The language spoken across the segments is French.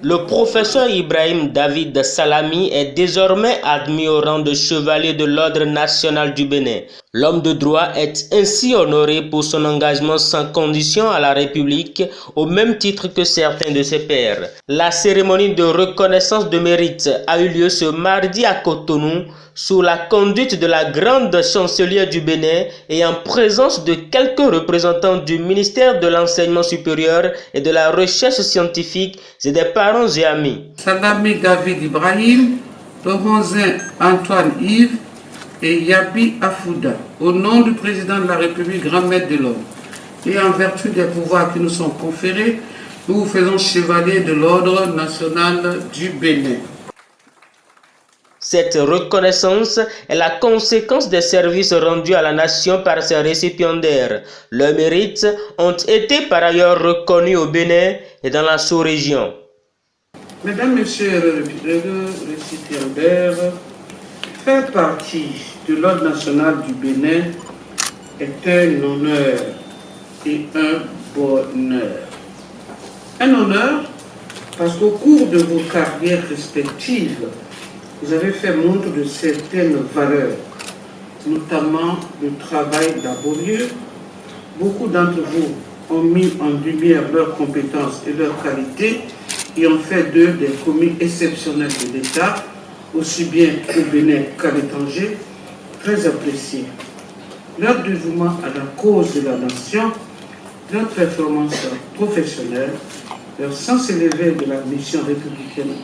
Le professeur Ibrahim David Salami est désormais admis au rang de chevalier de l'Ordre national du Bénin. L'homme de droit est ainsi honoré pour son engagement sans condition à la République, au même titre que certains de ses pairs. La cérémonie de reconnaissance de mérite a eu lieu ce mardi à Cotonou, sous la conduite de la grande chancelière du Bénin et en présence de quelques représentants du ministère de l'Enseignement supérieur et de la Recherche scientifique et des parents et amis. Salami David Ibrahim, Toronzin Antoine Yves et Yabi Afouda, au nom du président de la République, grand maître de l'ordre, et en vertu des pouvoirs qui nous sont conférés, nous vous faisons chevalier de l'Ordre national du Bénin. Cette reconnaissance est la conséquence des services rendus à la nation par ses récipiendaires. Leurs mérites ont été par ailleurs reconnus au Bénin et dans la sous-région. Mesdames, Messieurs les récipiendaires, faire partie de l'Ordre national du Bénin est un honneur et un bonheur. Un honneur parce qu'au cours de vos carrières respectives, vous avez fait montre de certaines valeurs, notamment le travail laborieux. Beaucoup d'entre vous ont mis en lumière leurs compétences et leurs qualités et ont fait d'eux des commis exceptionnels de l'État, aussi bien au Bénin qu'à l'étranger, très appréciés. Leur dévouement à la cause de la nation, leur performance professionnelle, leur sens élevé de la mission républicaine,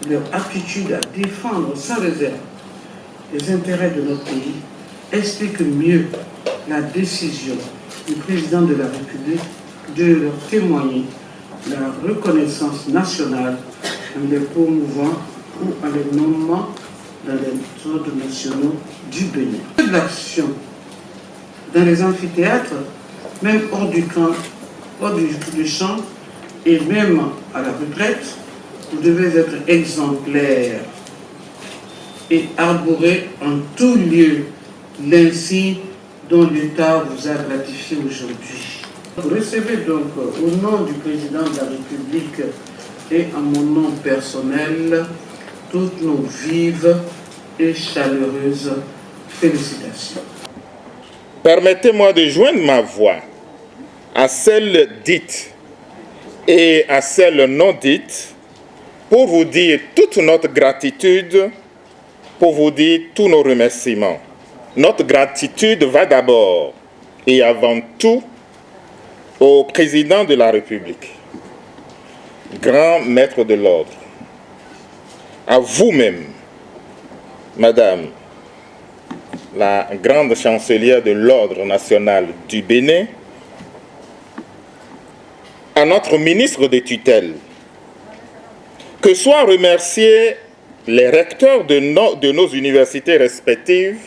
leur aptitude à défendre sans réserve les intérêts de notre pays expliquent mieux la décision du président de la République de leur témoigner la reconnaissance nationale en les promouvant ou en les nommant dans les ordres nationaux du Bénin. L'action dans les amphithéâtres, même hors du camp, hors du champ et même à la retraite, vous devez être exemplaire et arborer en tout lieu l'insigne dont l'État vous a gratifié aujourd'hui. Vous recevez donc au nom du président de la République et en mon nom personnel toutes nos vives et chaleureuses félicitations. Permettez-moi de joindre ma voix à celle dite et à celle non dite pour vous dire toute notre gratitude, pour vous dire tous nos remerciements. Notre gratitude va d'abord et avant tout au président de la République, grand maître de l'ordre, à vous-même, Madame la grande chancelière de l'Ordre national du Bénin, à notre ministre de tutelle, que soient remerciés les recteurs de nos universités respectives,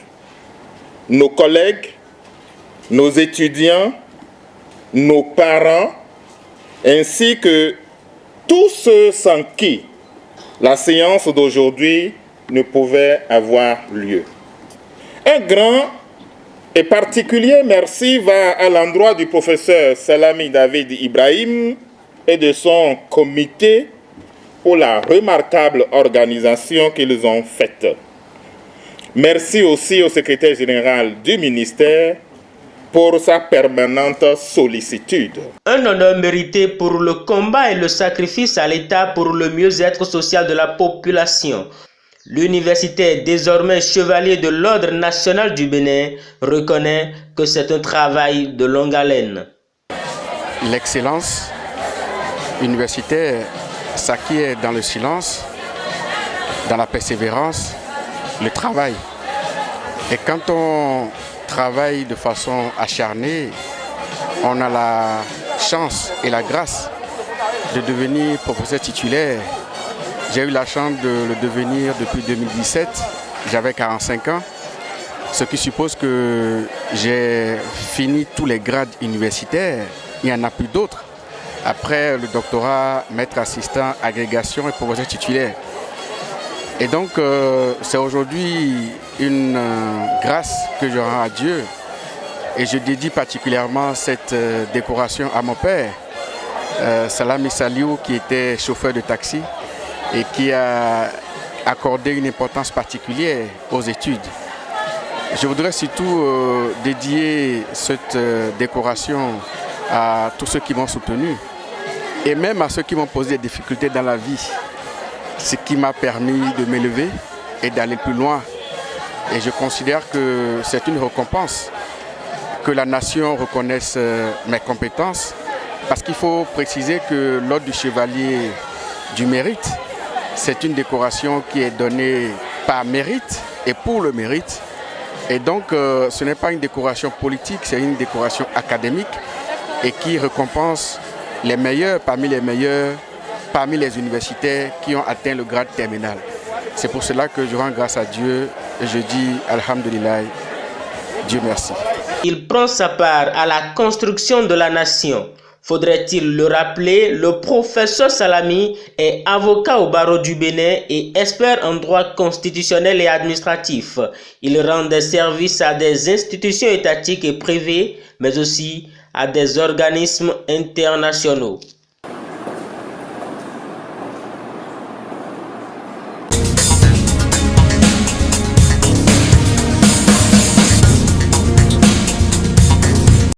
nos collègues, nos étudiants, nos parents, ainsi que tous ceux sans qui la séance d'aujourd'hui ne pouvait avoir lieu. Un grand et particulier merci va à l'endroit du professeur Salami David Ibrahim et de son comité pour la remarquable organisation qu'ils ont faite. Merci aussi au secrétaire général du ministère pour sa permanente sollicitude. Un honneur mérité pour le combat et le sacrifice à l'État pour le mieux-être social de la population. L'université, désormais chevalier de l'Ordre national du Bénin, reconnaît que c'est un travail de longue haleine. L'excellence universitaire s'acquiert dans le silence, dans la persévérance, le travail. Et quand on travaille de façon acharnée, on a la chance et la grâce de devenir professeur titulaire. J'ai eu la chance de le devenir depuis 2017, j'avais 45 ans, ce qui suppose que j'ai fini tous les grades universitaires, il n'y en a plus d'autres. Après le doctorat, maître assistant, agrégation et professeur titulaire. Et donc, c'est aujourd'hui une grâce que je rends à Dieu. Et je dédie particulièrement cette décoration à mon père, Salami Saliou, qui était chauffeur de taxi et qui a accordé une importance particulière aux études. Je voudrais surtout dédier cette décoration à tous ceux qui m'ont soutenu et même à ceux qui m'ont posé des difficultés dans la vie, ce qui m'a permis de m'élever et d'aller plus loin. Et je considère que c'est une récompense que la nation reconnaisse mes compétences, parce qu'il faut préciser que l'ordre du chevalier du mérite, c'est une décoration qui est donnée par mérite et pour le mérite. Et donc, ce n'est pas une décoration politique, c'est une décoration académique et qui récompense les meilleurs parmi les universitaires qui ont atteint le grade terminal. C'est pour cela que je rends grâce à Dieu et je dis Alhamdulillah, Dieu merci. Il prend sa part à la construction de la nation. Faudrait-il le rappeler, le professeur Salami est avocat au barreau du Bénin et expert en droit constitutionnel et administratif. Il rend des services à des institutions étatiques et privées, mais aussi à des organismes internationaux.